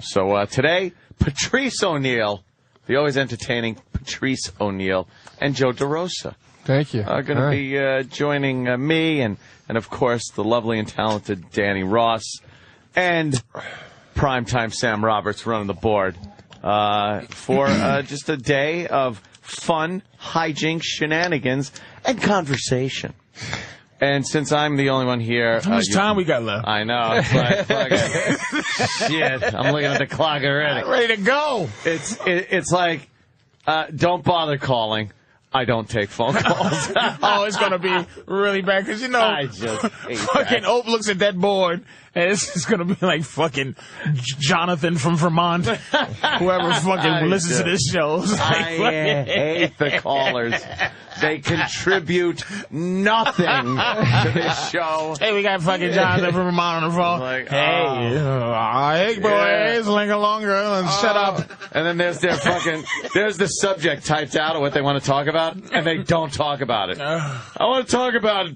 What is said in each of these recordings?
So today, Patrice O'Neill, the always entertaining Patrice O'Neill, and Joe DeRosa. Thank you. Are going to be joining me and, of course, the lovely and talented Danny Ross and primetime Sam Roberts running the board for just a day of fun, hijinks, shenanigans, and conversation. And since I'm the only one here... How much time we got left? I know. It's like, shit, I'm looking at the clock already. Ready to go. It's like, don't bother calling. I don't take phone calls. Oh, it's going to be really bad because, you know, I just hate fucking that. Ope looks at that board and it's going to be like fucking Jonathan from Vermont. Whoever fucking listens to this show. I hate the callers. They contribute nothing to this show. Hey, we got fucking Jonathan from Vermont on the phone. Like, Hey, boys, linger longer and shut up. And then there's the subject typed out of what they want to talk about, and they don't talk about it. I want to talk about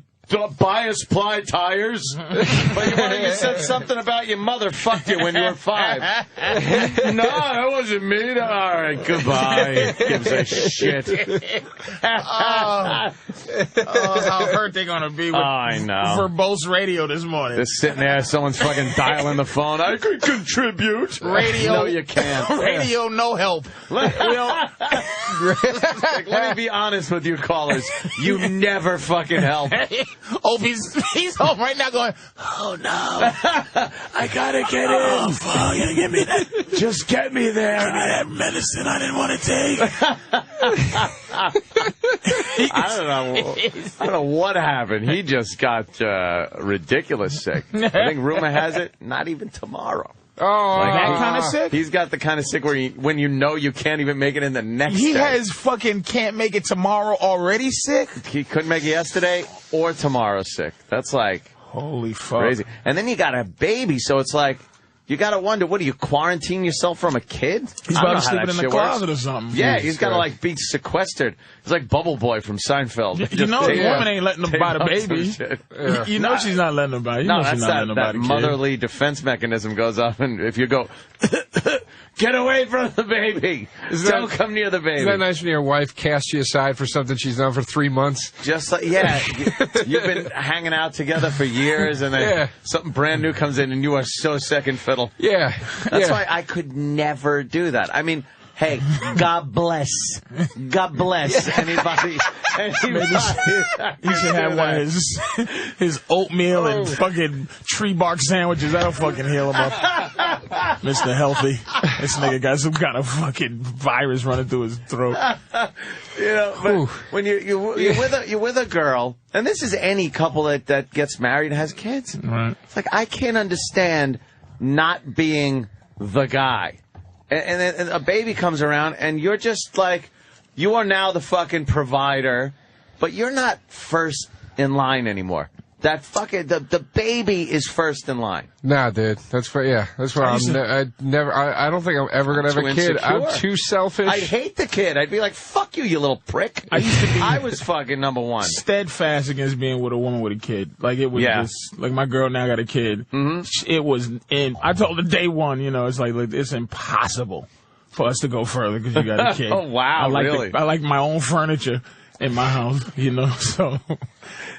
bias ply tires. But you said something about your mother fucked you when you were 5. No, that wasn't me. All right, goodbye. Gives a shit. How hurt they gonna be with I know. verbose radio this morning. Just sitting there, someone's fucking dialing the phone. I could contribute. Radio. No, you can't. Radio, no help. Let me be honest with you callers. You never fucking help. He's home right now going, oh no, I gotta get in. Oh, fuck, you gotta get me that. Just get me there. Give me that medicine I didn't want to take. I don't know what happened. He just got ridiculous sick. I think rumor has it, not even tomorrow. Oh, like that kind of sick? He's got the kind of sick where when you know you can't even make it in the next He day. has fucking can't make it tomorrow already sick? He couldn't make it yesterday or tomorrow sick. That's like holy fuck. Crazy. And then you got a baby, so it's like you got to wonder, what do you quarantine yourself from a kid? He's probably sleeping in the closet or something. Yeah, he's got to like be sequestered. He's like Bubble Boy from Seinfeld. You know the woman ain't letting him buy the baby. You know she's not letting him buy. You know she's not letting him buy the kid. Motherly defense mechanism goes off, and if you go, get away from the baby. Don't come near the baby. Isn't that nice when your wife casts you aside for something she's done for 3 months? Just like, yeah, you've been hanging out together for years, and then something brand new comes in, and you are so second fiddle. Yeah. That's why I could never do that. I mean, hey, God bless. God bless anybody. He should have one of his oatmeal and fucking tree bark sandwiches. That'll fucking heal him up. Mr. Healthy. This nigga got some kind of fucking virus running through his throat. You know, but when you're with a girl, and this is any couple that gets married and has kids. Right. It's like, I can't understand not being the guy. And then a baby comes around, and you're just like, you are now the fucking provider, but you're not first in line anymore. That fucking the baby is first in line. Nah, dude. That's where I don't think I'm ever gonna have a kid. I'm too selfish. I'd hate the kid. I'd be like, fuck you, you little prick. I was fucking number one. Steadfast against being with a woman with a kid. Like it was just like my girl now got a kid. It was I told her day one, you know, it's like it's impossible for us to go further because you got a kid. Oh wow, really? I like my own furniture in my house, you know, so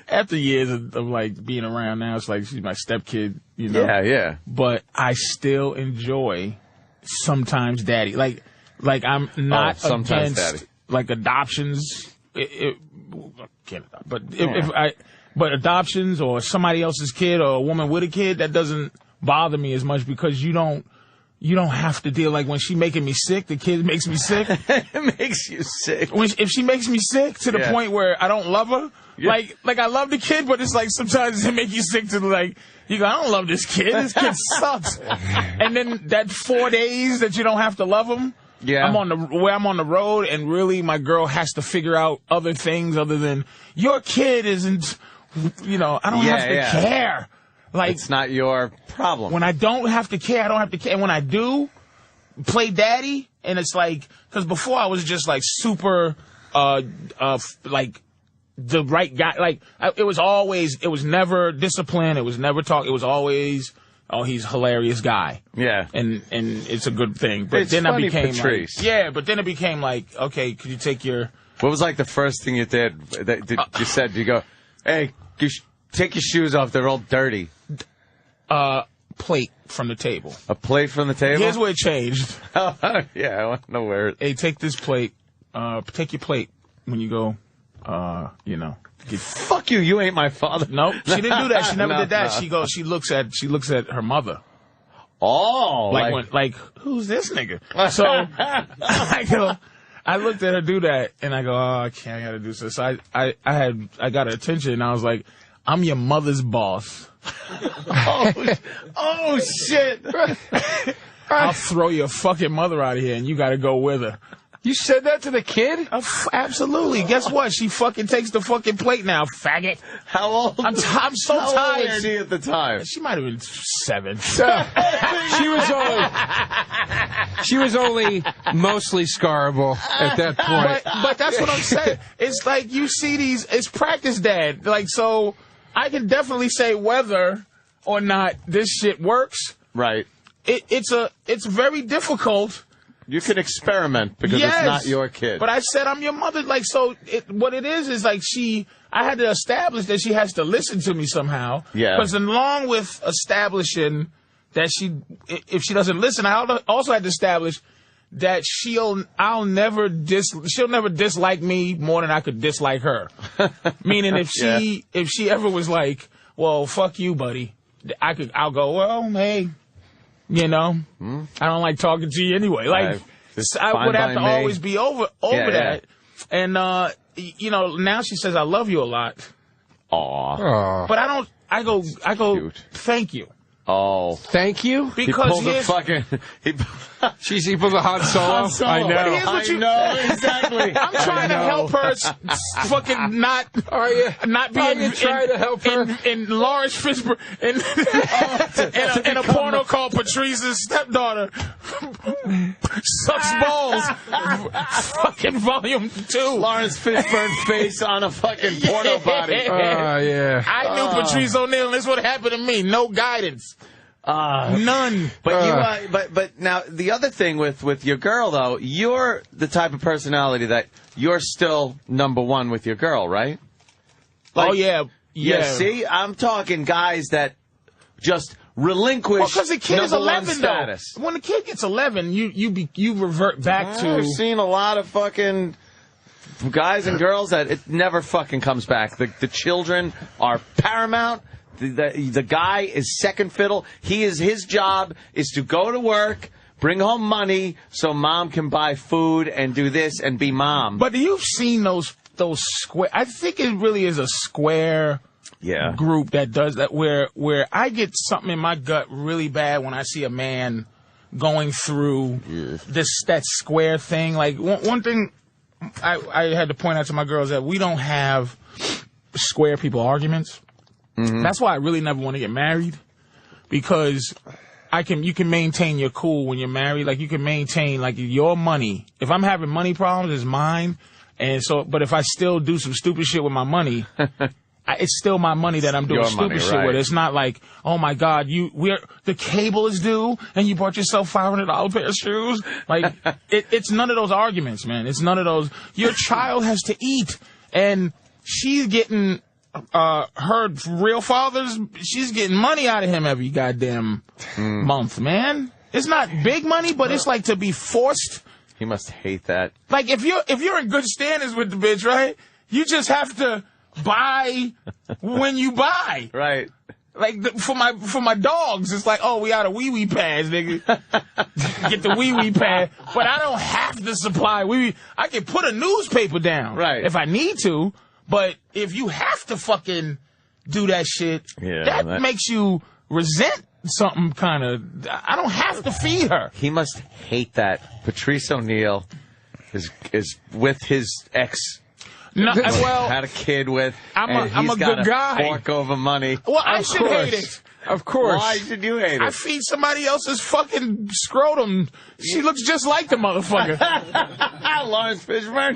after years of like being around now, it's like she's my stepkid, you know. Yeah. But I still enjoy sometimes daddy. Like I'm not sometimes against daddy. Like adoptions. Can't adopt, but adoptions or somebody else's kid or a woman with a kid, that doesn't bother me as much because you don't have to deal, like when she making me sick, the kid makes me sick. It makes you sick. If she makes me sick to the point where I don't love her, like I love the kid, but it's like sometimes it make you sick to like, you go, I don't love this kid. This kid sucks. And then that 4 days that you don't have to love him. Yeah. I'm on the road, and really my girl has to figure out other things other than your kid isn't, you know, I don't have to care. Like, it's not your problem. When I don't have to care, I don't have to care. And when I do play daddy, and it's like, because before I was just like super, like the right guy. Like it was never discipline. It was never talk. It was always oh, he's a hilarious guy. Yeah. And it's a good thing. But it's then funny, I became Patrice. like, yeah, but then it became like, okay, could you take your... What was like the first thing you did? You said, you go, hey, take your shoes off. They're all dirty. Plate from the table. A plate from the table? Here's where it changed. Yeah, I want to know where. Hey, take this plate. Take your plate when you go, you know. Fuck you, you ain't my father. Nope, she didn't do that. She never No, did that. no. She looks at her mother. Oh. Like who's this nigga? So I looked at her do that, and I go, oh, I gotta do this. So I got her attention, and I was like, I'm your mother's boss. Oh, shit. I'll throw your fucking mother out of here, and you gotta go with her. You said that to the kid? Absolutely. Guess what? She fucking takes the fucking plate now, faggot. How old? I'm so How tired. old was she at the time? She might have been 7. She was only mostly scarable at that point. But that's what I'm saying. It's like you see these. It's practice, Dad. Like, so I can definitely say whether or not this shit works. Right. It's very difficult. You can experiment because it's not your kid. But I said I'm your mother. Like, so what it is like I had to establish that she has to listen to me somehow. Yeah. Because along with establishing that if she doesn't listen, I also had to establish that she'll never dislike me more than I could dislike her. Meaning if she ever was like, well, fuck you, buddy, I'll go, well, hey, you know, I don't like talking to you anyway. Like, I would have to always be over that. And, you know, now she says, I love you a lot. Aw. But I go, Cute. thank you. Oh. Thank you? Because he pulled the Han Solo. I know. I know, exactly. I'm trying to help her fucking not be trying to help her? in Lawrence Fishburne in a porno called Patrice's stepdaughter sucks balls. Fucking volume 2. Lawrence Fishburne face on a fucking porno body. Yeah. I knew Patrice O'Neal, and this would happen to me. No guidance. None. But but now the other thing with your girl though, you're the type of personality that you're still number one with your girl, right? Like, oh yeah. See, I'm talking guys that just relinquish. Because the kid is 11 status. though. When the kid gets 11, you revert back to. I've seen a lot of fucking guys and girls that it never fucking comes back. The children are paramount. The guy is second fiddle. His job is to go to work, bring home money so mom can buy food and do this and be mom. But you've seen those square. I think it really is a square group that does that. Where I get something in my gut really bad when I see a man going through that square thing. Like one thing I had to point out to my girls that we don't have square people arguments. Mm-hmm. That's why I really never want to get married, because you can maintain your cool when you're married. Like, you can maintain, like, your money. If I'm having money problems, it's mine. And so, but if I still do some stupid shit with my money, it's still my money that I'm doing your stupid money, shit right. with. It's not like, oh my God, the cable is due and you bought yourself $500 pair of shoes. Like, it's none of those arguments, man. It's none of those. Your child has to eat, and she's getting. Her real father's, she's getting money out of him every goddamn month, man. It's not big money, but it's like to be forced. He must hate that. Like, if you're in good standings with the bitch, right? You just have to buy when you buy. Right. Like, for my dogs, it's like, oh, we out of wee-wee pads, nigga. Get the wee-wee pad. But I don't have to supply wee-wee. I can put a newspaper down. Right. If I need to. But if you have to fucking do that shit, that makes you resent something kind of. I don't have to feed her. He must hate that. Patrice O'Neal is with his ex. No, well, had a kid with. I'm a good guy. Fork over money. Well, I should hate it. Of course. Why should you hate it? I feed somebody else's fucking scrotum. She looks just like the motherfucker. Lawrence Fishburne?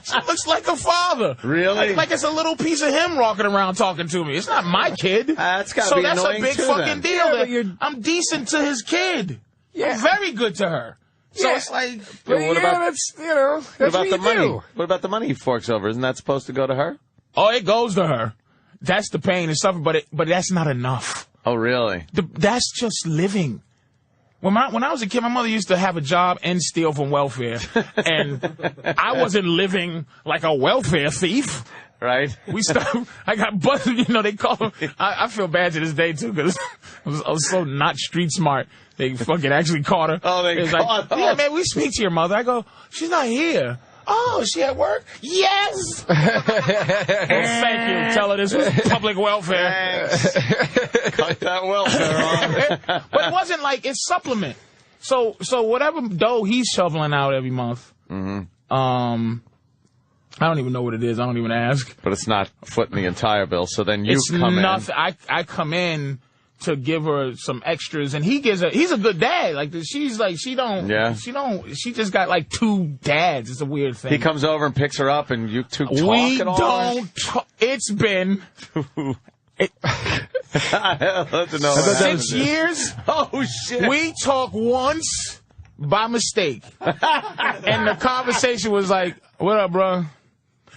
She looks like a father. Really? Like it's a little piece of him walking around talking to me. It's not my kid. That's gotta be annoying that's a big too, fucking then. deal. I'm decent to his kid. Yeah. I'm very good to her. So it's like, what about, that's, you know, that's what about the money? do. What about the money he forks over? Isn't that supposed to go to her? oh, it goes to her. That's the pain and suffering, but that's not enough. Oh, really? That's just living. When I was a kid, my mother used to have a job and steal from welfare, and I wasn't living like a welfare thief. Right? I got busted. You know, they call them. I feel bad to this day too because I was so not street smart. They fucking actually caught her. Oh, they caught her. Yeah, man, we speak to your mother. I go, she's not here. Oh, is she at work? Yes. Well, thank you. Tell her this was public welfare. Thanks. Cut that welfare on. But it wasn't like it's supplement. So whatever dough he's shoveling out every month. Mm-hmm. I don't even know what it is. I don't even ask. But it's not footing the entire bill. So then you it's come nothing. I come in to give her some extras, and he's a good dad. Like she's like she just got like 2 dads. It's a weird thing. He comes over and picks her up, and you two talk we at all? don't. It's been. I'd love to know. 6 years. Oh shit! We talked once by mistake, and the conversation was like, "What up, bro?"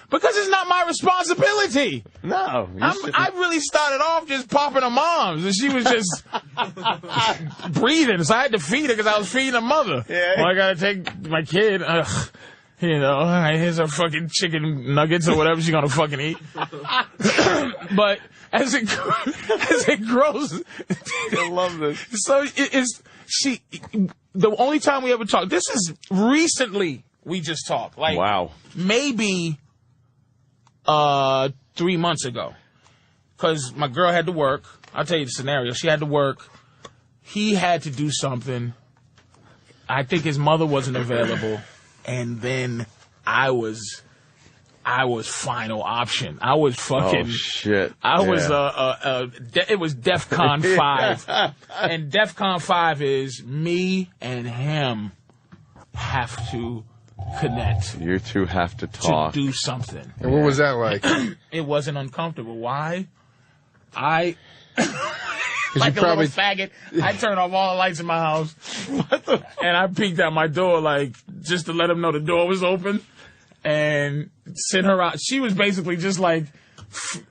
Because it's not my responsibility. No. I really started off just popping her moms, and she was just breathing, so I had to feed her because I was feeding her mother. Yeah. Well, I gotta take my kid. You know, all right, here's her fucking chicken nuggets or whatever she's gonna fucking eat. But as it grows, I love this. So the only time we ever talked. This is recently. We just talked. Like, wow. Maybe 3 months ago. Because my girl had to work. I'll tell you the scenario. She had to work. He had to do something. I think his mother wasn't available. And then I was final option. I was fucking. Oh shit! It was DEFCON 5, and DEFCON 5 is me and him have to connect. You two have to talk. To do something. And what was that like? It wasn't uncomfortable. Why? Like a probably... little faggot, I turned off all the lights in my house, and I peeked out my door, like, just to let him know the door was open, and sent her out. She was basically just like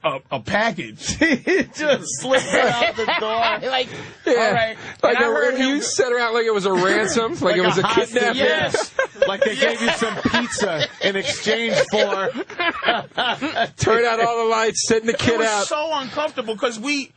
a package. Just slipped her out the door. Like, all right. Like you set her out like it was a ransom, like it was a kidnapping. Yes. Like they gave you some pizza in exchange for. Turn out all the lights, send the kid out. It was so uncomfortable because we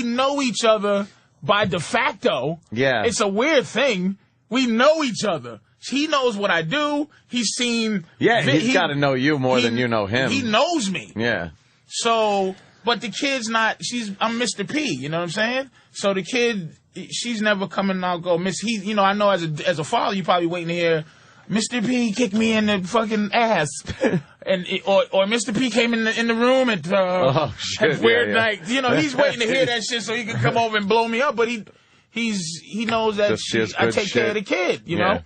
know each other by de facto. Yeah. It's a weird thing. We know each other. He knows what I do. He's seen. Yeah, he's got to know you more than you know him. He knows me. Yeah. So, but the kid's not. I'm Mr. P. You know what I'm saying? So the kid, she's never coming out. Go, Miss. I know as a father, you probably waiting to hear, Mr. P kicked me in the fucking ass, or Mr. P came in the room at weird night. You know, he's waiting to hear that shit so he can come over and blow me up. But he knows that I take care of the kid. You know.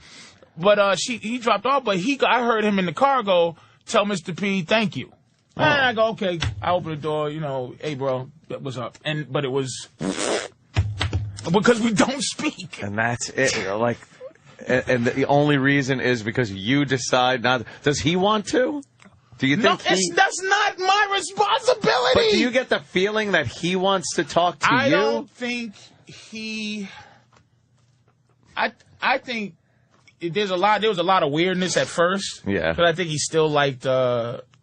But he dropped off. But I heard him in the car go, tell Mr. P thank you. And I go, okay. I open the door. You know, hey bro, what's up? But it was because we don't speak. And that's it. Like. And the only reason is because you decide not. Does he want to? Do you think that's not my responsibility. But do you get the feeling that he wants to talk to you? I don't think he. I think there was a lot of weirdness at first. Yeah. But I think he still liked.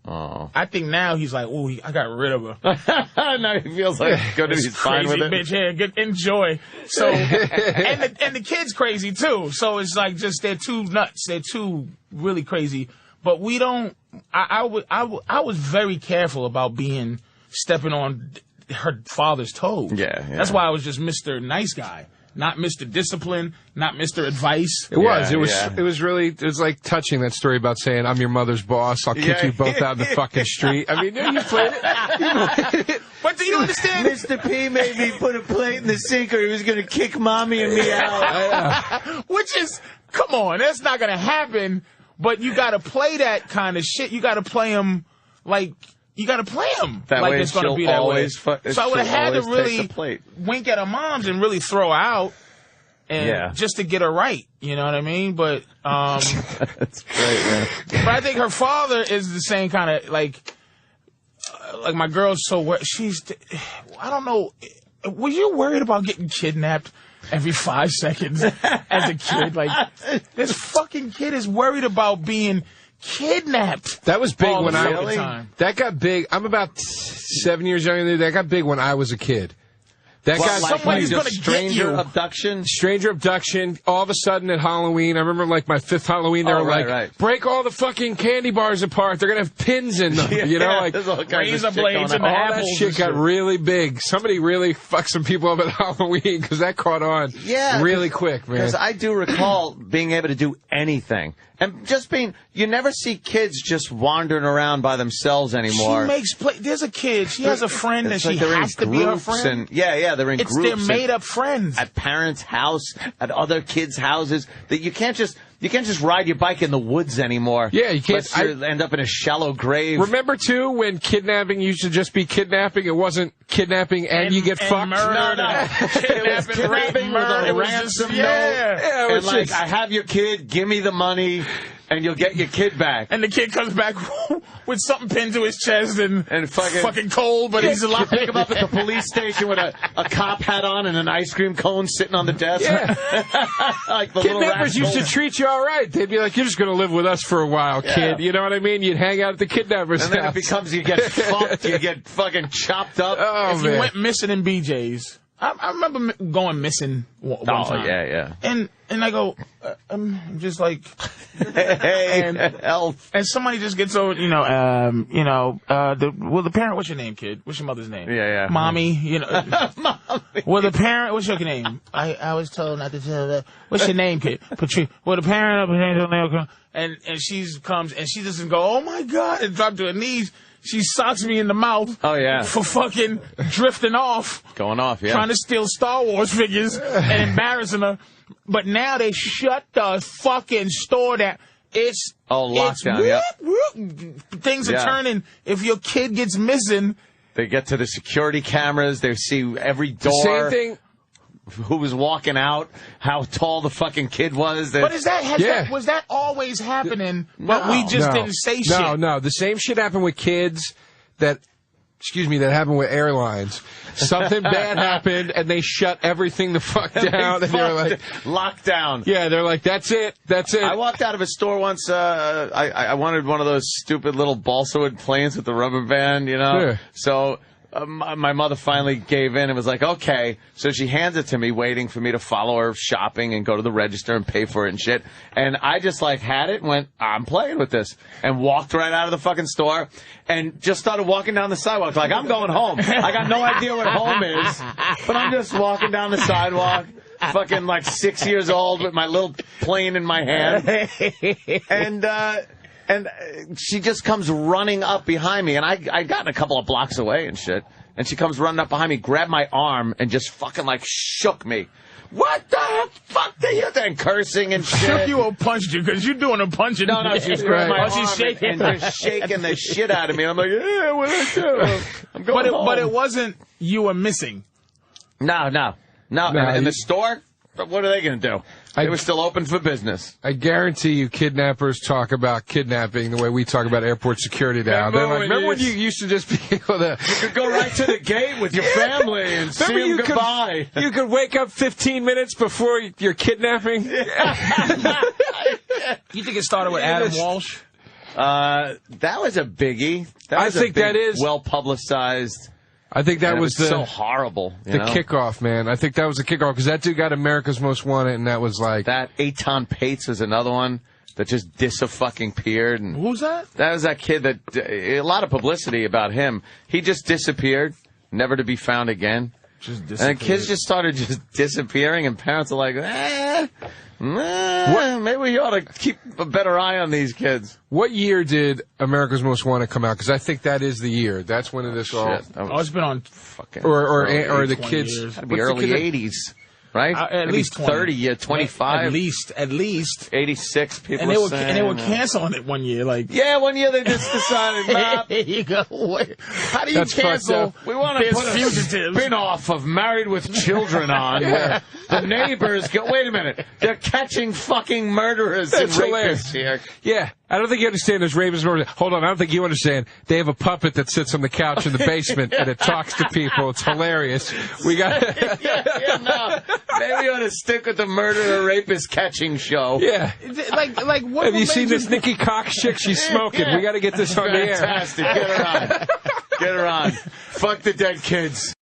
I think now he's like, ooh, I got rid of her. Now he feels like good. He's fine with it. Bitch, yeah, good, enjoy. So, and the kid's crazy too. So it's like they're too nuts. They're too really crazy. But we don't. I was very careful about stepping on her father's toes. Yeah. That's why I was just Mr. Nice Guy. not Mr. Discipline, not Mr. Advice. It was. It was really. It was like touching, that story about saying, "I'm your mother's boss. I'll kick you both out in the fucking street." I mean, you played it. But do you understand? Mr. P made me put a plate in the sink, or he was going to kick mommy and me out. Which is, come on, that's not going to happen. But you got to play that kind of shit. You got to play them like. You got to play them that like way it's going to be that way. So I would have had to really wink at her moms and really throw her out, and just to get her right. You know what I mean? But that's great, man. But I think her father is the same kind of like my girl's I don't know. Were you worried about getting kidnapped every 5 seconds as a kid? Like, this fucking kid is worried about being kidnapped. That was big when that got big. I'm about 7 years younger than you. That got big when I was a kid. That got somebody's going to get you. Stranger abduction. All of a sudden at Halloween, I remember like my 5th Halloween, they were like, break all the fucking candy bars apart. They're going to have pins in them. You know, like razor blades and all apples. That shit got really big. Somebody really fucked some people up at Halloween because that caught on really quick, man. Because I do recall being able to do anything. And just you never see kids just wandering around by themselves anymore. She makes there's a kid, she has a friend and she has to be her friend. They're in groups. It's their made-up friends. At parents' house, at other kids' houses. That you can't just ride your bike in the woods anymore. Yeah, you can't. You end up in a shallow grave. Remember, too, when kidnapping used to just be kidnapping? It wasn't kidnapping and you get fucked? Murder. No. Kidnapping with a ransom note. Yeah, and like, I have your kid, give me the money, and you'll get your kid back. And the kid comes back with something pinned to his chest and fucking cold, but he's alive. You pick him up at the police station with a cop hat on and an ice cream cone sitting on the desk. Yeah. Like the kidnappers used to treat you all right. They'd be like, you're just going to live with us for a while, kid. You know what I mean? You'd hang out at the kidnappers' house. And then it becomes you get fucked, you get fucking chopped up. If you went missing in BJ's. I remember going missing one time. Yeah. And I go, I'm just like, hey, help. And somebody just gets over, the parent, what's your name, kid? What's your mother's name? Yeah. Mommy, Mommy. Well, the parent, what's your name? I was told not to tell that. What's your name, kid? Patrice. Well, the parent, and she comes and she doesn't go, oh my God, and drop to her knees. She socks me in the mouth. Oh, yeah. For fucking drifting off. Going off, yeah. Trying to steal Star Wars figures and embarrassing her. But now they shut the fucking store down. It's lockdown, Things are turning. If your kid gets missing. They get to the security cameras. They see every door. Same thing. Who was walking out, how tall the fucking kid was. But was that always happening, but we just didn't say shit? No. The same shit happened with kids that happened with airlines. Something bad happened, and they shut everything the fuck down, and they were like... Lockdown. Yeah, they're like, that's it. I walked out of a store once, I wanted one of those stupid little balsa wood planes with the rubber band, Yeah. So... my mother finally gave in and was like, okay. So she hands it to me, waiting for me to follow her shopping and go to the register and pay for it and shit. And I just had it and went, I'm playing with this. And walked right out of the fucking store and just started walking down the sidewalk like, I'm going home. I got no idea what home is, but I'm just walking down the sidewalk. Fucking 6 years old with my little plane in my hand. And she just comes running up behind me, and I'd gotten a couple of blocks away and shit. And she comes running up behind me, grabbed my arm, and just fucking shook me. What the fuck do you think? Cursing and shit. Shook you or punched you? Because you're doing a punching. No, she's grabbed my arm she's shaking. and just shaking the shit out of me. And I'm like, yeah, what I do? I'm going home. But it wasn't you were missing. No. In the store, what are they going to do? They were still open for business. I guarantee you kidnappers talk about kidnapping the way we talk about airport security now. Remember when you used to just be able to... You could go right to the gate with your family and see them goodbye. You could wake up 15 minutes before you're kidnapping. You think it started with Adam Walsh? That was a biggie. That is well-publicized... I think that was so horrible. The kickoff, man. I think that was the kickoff because that dude got America's Most Wanted, and that was like that. Eitan Pates was another one that just disappeared. And who's that? That was that kid that a lot of publicity about him. He just disappeared, never to be found again. And kids just started disappearing, and parents are like, maybe we ought to keep a better eye on these kids. What year did America's Most Wanted come out? Because I think that is the year. That's when this all... it's been on fucking... Or the kids... Years. It'd be early 80s. Right? At least 30, 25. At least. 86 people and they were canceling it one year. Like, yeah, one year they just decided, there you go. How do you cancel? We want to put a spin-off of Married with Children on where the neighbors go, wait a minute, they're catching fucking murderers and rapists here. Yeah. I don't think you understand there's rapists. Hold on, I don't think you understand. They have a puppet that sits on the couch in the basement and it talks to people. It's hilarious. We got no. Maybe we ought to stick with the murderer rapist catching show. Yeah. Like what? Have you seen this Nikki Cox chick? She's smoking. We got to get this on the air. Fantastic. Get her on. Get her on. Fuck the dead kids.